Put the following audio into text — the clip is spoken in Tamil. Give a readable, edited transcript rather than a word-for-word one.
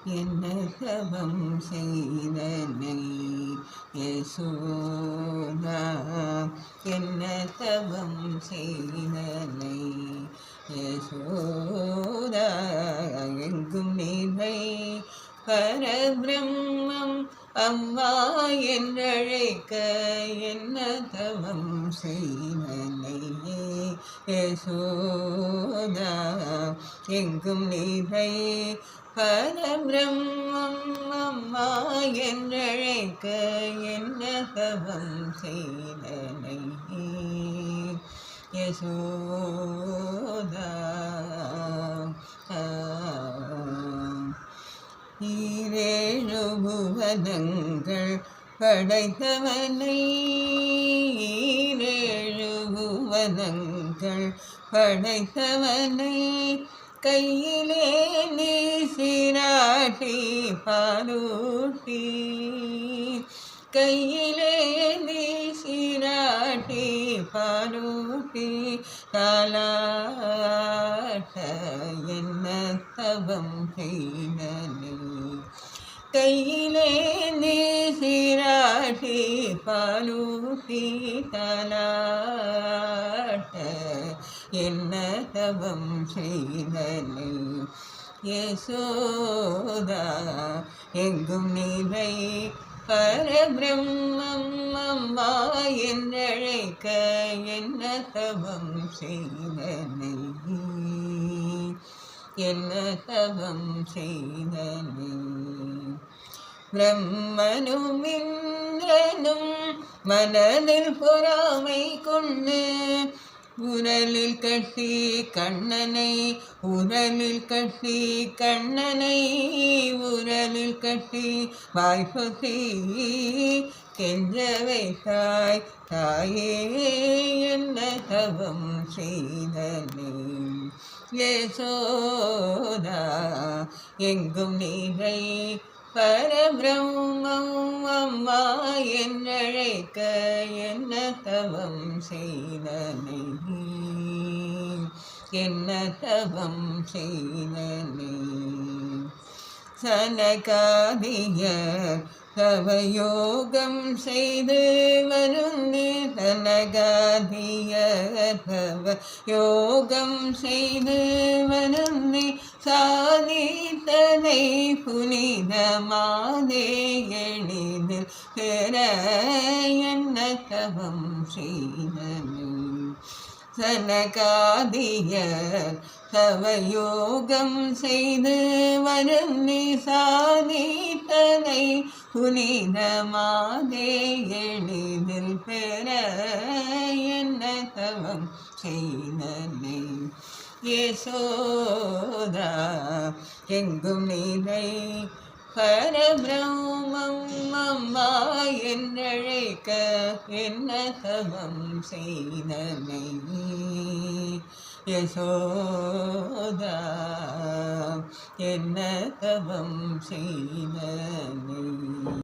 என்ன தவம் செய்தனை யசோதா, என்ன தவம் செய்தனை யசோதா, எங்கும் நீரை பரபிரம்மம் அம்மா என்றழைக்க என்ன தவம் செய்தனை யசோதா, எங்கும் நீரை பரபிரம்மம் அம்மா என்றழைக்க என்ன தவம் செய்தனை யசோதா. ஈரேழு புவனங்கள் படைத்தவனை, ஈரேழு புவனங்கள் படைத்தவனை கையிலே நீ சீராட்டி பாலூட்டி, கையிலே நீ சீராட்டி பாலூட்டி தாலாட்ட என்ன தவம் செய்தனை, கையிலே நீ சீராட்டி பாலூட்டி தாலாட்ட என்ன தவம் செய்தனை யசோதா, எங்கும் நீரை பரபிரம்மம் அம்மா என்றழைக்க என்ன தவம் செய்தனை என்ன தவம் செய்தனை. பிரம்மனும் இந்திரனும் மனதில் பொறாமை கொண்டு உரலில் கட்டி கண்ணனை, உரலில் கட்டி கண்ணனை, உரலில் கட்டி வாய்ப்பொத்தி கெஞ்ச வைத்தாய் தாயே என்ன தவம் செய்தனை யசோதா, எங்கும் நீரை பரபிரம்மம் அம்மா என்றழைக்க என்ன தவம் செய்தனை என்ன தவம் செய்தனை. சனகாதியர் தவயோகம் செய்து வருந்தி, சனகாதியர் தவயோகம் செய்து வருந்தி சாதித்தனை புனிதமாதே எளிதில் பெற என்ன தவம் செய்தனை. சனகாதியர் தவயோகம் செய்து வருந்தி சாதித்தனை புனிதமாதே எளிதில் பெற என்ன தவம் செய்தனை யசோதா, எங்கும் நீரை பரபிரம்மம் அம்மா என்றழைக்க என்ன தவம் செய்தனை யசோதா, என்ன தவம் செய்தனை.